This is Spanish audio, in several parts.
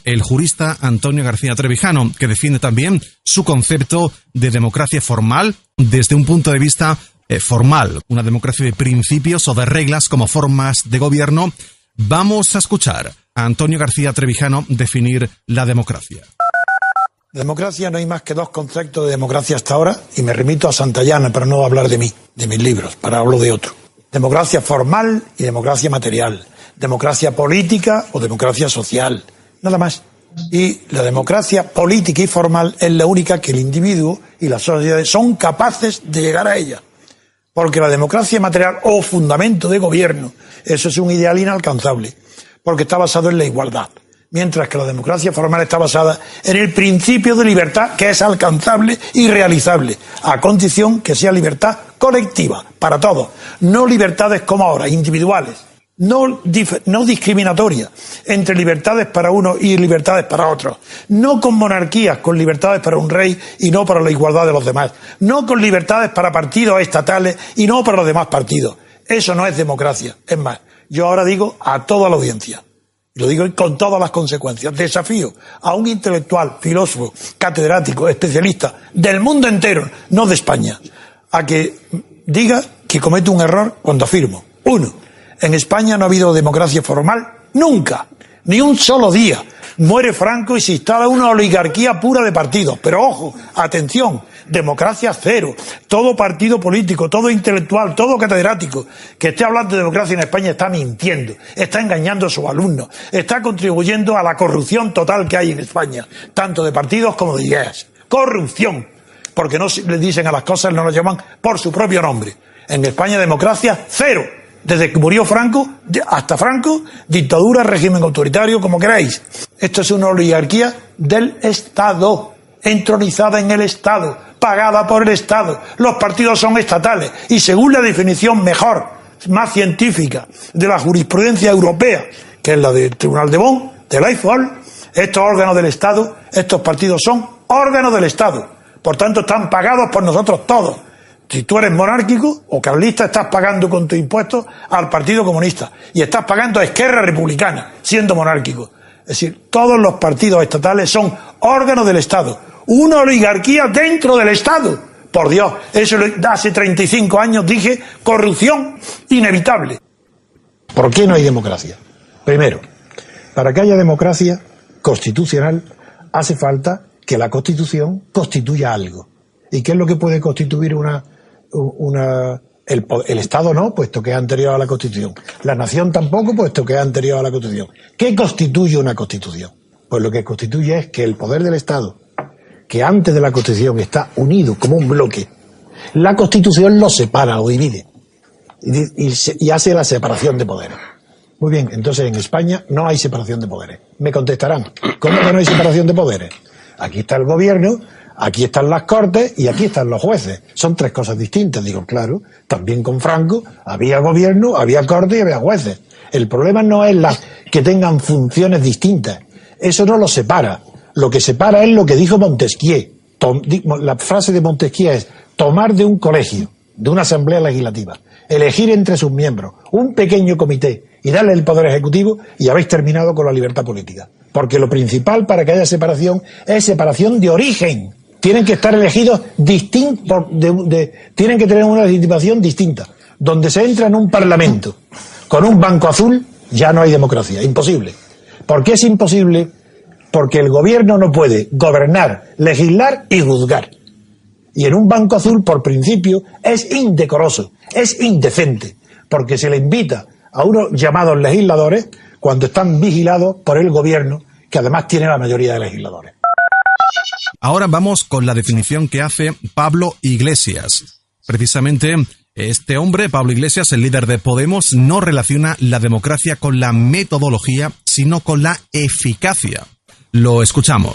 el jurista Antonio García Trevijano, que defiende también su concepto de democracia formal desde un punto de vista formal, una democracia de principios o de reglas como formas de gobierno. Vamos a escuchar a Antonio García Trevijano definir la democracia. Democracia, no hay más que dos conceptos de democracia hasta ahora, y me remito a Santayana para no hablar de mí, de mis libros, para hablar de otro. Democracia formal y democracia material. Democracia política o democracia social. Nada más. Y la democracia política y formal es la única que el individuo y las sociedades son capaces de llegar a ella. Porque la democracia material o fundamento de gobierno, eso es un ideal inalcanzable, porque está basado en la igualdad. Mientras que la democracia formal está basada en el principio de libertad, que es alcanzable y realizable, a condición que sea libertad colectiva, para todos, no libertades como ahora, individuales, no discriminatorias, entre libertades para unos y libertades para otros, no con monarquías, con libertades para un rey y no para la igualdad de los demás, no con libertades para partidos estatales y no para los demás partidos. Eso no es democracia. Es más, yo ahora digo a toda la audiencia, lo digo con todas las consecuencias, desafío a un intelectual, filósofo, catedrático, especialista del mundo entero, no de España, a que diga que comete un error cuando afirmo. 1. En España no ha habido democracia formal nunca, ni un solo día. Muere Franco y se instala una oligarquía pura de partidos. Pero ojo, atención, democracia cero. Todo partido político, todo intelectual, todo catedrático que esté hablando de democracia en España está mintiendo, está engañando a sus alumnos, está contribuyendo a la corrupción total que hay en España, tanto de partidos como de ideas. Corrupción, porque no le dicen a las cosas, no las llaman por su propio nombre. En España democracia cero. Desde que murió Franco, hasta Franco, dictadura, régimen autoritario, como queráis. Esto es una oligarquía del Estado, entronizada en el Estado, pagada por el Estado. Los partidos son estatales y según la definición mejor, más científica, de la jurisprudencia europea, que es la del Tribunal de Bonn, de Laifol, estos órganos del Estado, estos partidos son órganos del Estado. Por tanto, están pagados por nosotros todos. Si tú eres monárquico o carlista, estás pagando con tus impuestos al Partido Comunista y estás pagando a Esquerra Republicana, siendo monárquico. Es decir, todos los partidos estatales son órganos del Estado. Una oligarquía dentro del Estado. Por Dios, eso hace 35 años dije, corrupción inevitable. ¿Por qué no hay democracia? Primero, para que haya democracia constitucional hace falta que la Constitución constituya algo. ¿Y qué es lo que puede constituir el Estado no, puesto que es anterior a la Constitución? La nación tampoco, puesto que es anterior a la Constitución. ¿Qué constituye una Constitución? Pues lo que constituye es que el poder del Estado, que antes de la Constitución está unido como un bloque, la Constitución lo separa o divide y hace la separación de poderes. Muy bien, entonces en España no hay separación de poderes. Me contestarán, ¿cómo que no hay separación de poderes? Aquí está el gobierno, aquí están las Cortes y aquí están los jueces. Son tres cosas distintas. Digo, claro, también con Franco había gobierno, había Cortes y había jueces. El problema no es que tengan funciones distintas. Eso no lo separa. Lo que separa es lo que dijo Montesquieu. La frase de Montesquieu es tomar de un colegio, de una asamblea legislativa, elegir entre sus miembros un pequeño comité y darle el poder ejecutivo y habéis terminado con la libertad política. Porque lo principal para que haya separación es separación de origen. Tienen que estar elegidos distintos, tienen que tener una legitimación distinta. Donde se entra en un parlamento con un banco azul, ya no hay democracia, imposible. ¿Por qué es imposible? Porque el gobierno no puede gobernar, legislar y juzgar. Y en un banco azul, por principio, es indecoroso, es indecente, porque se le invita a unos llamados legisladores cuando están vigilados por el gobierno, que además tiene la mayoría de legisladores. Ahora vamos con la definición que hace Pablo Iglesias. Precisamente este hombre, Pablo Iglesias, el líder de Podemos, no relaciona la democracia con la metodología, sino con la eficacia. Lo escuchamos.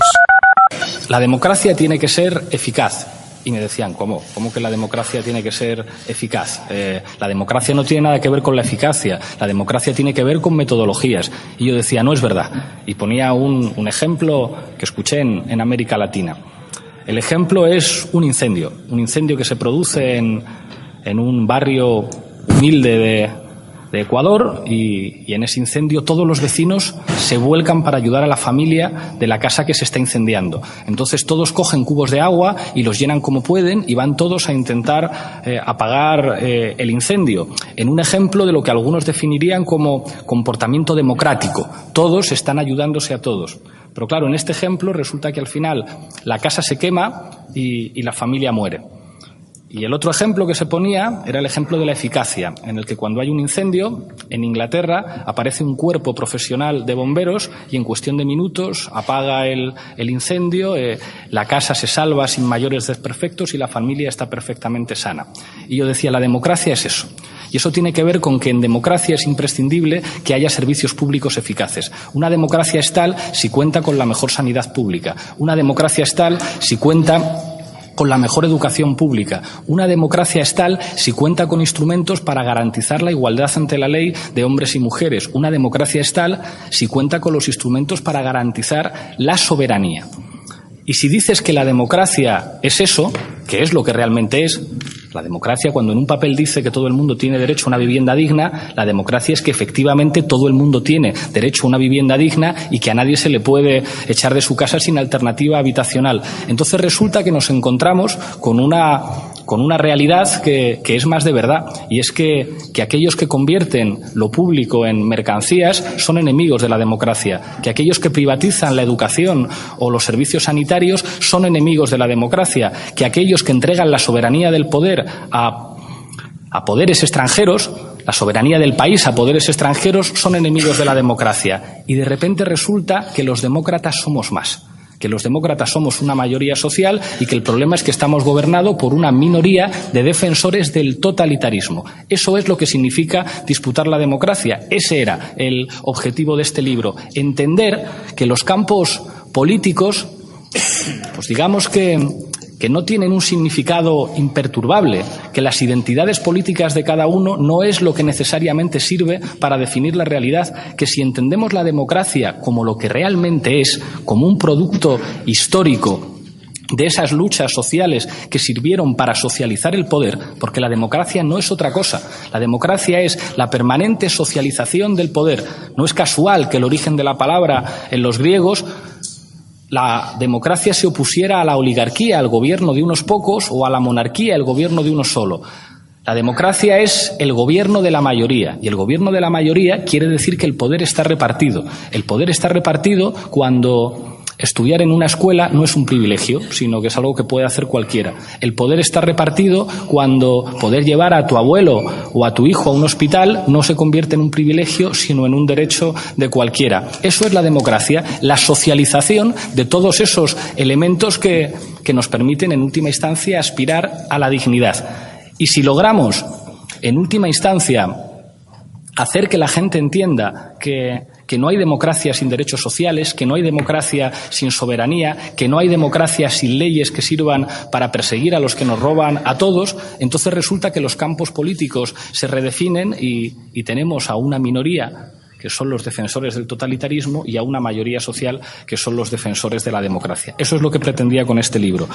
La democracia tiene que ser eficaz. Y me decían, ¿cómo que la democracia tiene que ser eficaz? La democracia no tiene nada que ver con la eficacia, la democracia tiene que ver con metodologías. Y yo decía, no es verdad. Y ponía un ejemplo que escuché en América Latina. El ejemplo es un incendio que se produce en un barrio humilde Ecuador y en ese incendio todos los vecinos se vuelcan para ayudar a la familia de la casa que se está incendiando. Entonces todos cogen cubos de agua y los llenan como pueden y van todos a intentar apagar el incendio, en un ejemplo de lo que algunos definirían como comportamiento democrático. Todos están ayudándose a todos. Pero claro, en este ejemplo resulta que al final la casa se quema y la familia muere. Y el otro ejemplo que se ponía era el ejemplo de la eficacia, en el que cuando hay un incendio, en Inglaterra aparece un cuerpo profesional de bomberos y en cuestión de minutos apaga el incendio, la casa se salva sin mayores desperfectos y la familia está perfectamente sana. Y yo decía, la democracia es eso. Y eso tiene que ver con que en democracia es imprescindible que haya servicios públicos eficaces. Una democracia es tal si cuenta con la mejor sanidad pública. Una democracia es tal si cuenta con la mejor educación pública. Una democracia es tal si cuenta con instrumentos para garantizar la igualdad ante la ley de hombres y mujeres. Una democracia es tal si cuenta con los instrumentos para garantizar la soberanía. Y si dices que la democracia es eso, que es lo que realmente es, la democracia, cuando en un papel dice que todo el mundo tiene derecho a una vivienda digna, la democracia es que efectivamente todo el mundo tiene derecho a una vivienda digna y que a nadie se le puede echar de su casa sin alternativa habitacional. Entonces resulta que nos encontramos con una realidad que es más de verdad, y es que aquellos que convierten lo público en mercancías son enemigos de la democracia, que aquellos que privatizan la educación o los servicios sanitarios son enemigos de la democracia, que aquellos que entregan la soberanía del poder a poderes extranjeros, la soberanía del país a poderes extranjeros, son enemigos de la democracia. Y de repente resulta que los demócratas somos más, que los demócratas somos una mayoría social y que el problema es que estamos gobernados por una minoría de defensores del totalitarismo. Eso es lo que significa disputar la democracia. Ese era el objetivo de este libro. Entender que los campos políticos, pues digamos que no tienen un significado imperturbable, que las identidades políticas de cada uno no es lo que necesariamente sirve para definir la realidad, que si entendemos la democracia como lo que realmente es, como un producto histórico de esas luchas sociales que sirvieron para socializar el poder, porque la democracia no es otra cosa. La democracia es la permanente socialización del poder. No es casual que el origen de la palabra en los griegos, la democracia se opusiera a la oligarquía, al gobierno de unos pocos, o a la monarquía, el gobierno de uno solo. La democracia es el gobierno de la mayoría, y el gobierno de la mayoría quiere decir que el poder está repartido. El poder está repartido cuando estudiar en una escuela no es un privilegio, sino que es algo que puede hacer cualquiera. El poder está repartido cuando poder llevar a tu abuelo o a tu hijo a un hospital no se convierte en un privilegio, sino en un derecho de cualquiera. Eso es la democracia, la socialización de todos esos elementos que nos permiten, en última instancia, aspirar a la dignidad. Y si logramos, en última instancia, hacer que la gente entienda que no hay democracia sin derechos sociales, que no hay democracia sin soberanía, que no hay democracia sin leyes que sirvan para perseguir a los que nos roban a todos, entonces resulta que los campos políticos se redefinen y tenemos a una minoría que son los defensores del totalitarismo y a una mayoría social que son los defensores de la democracia. Eso es lo que pretendía con este libro.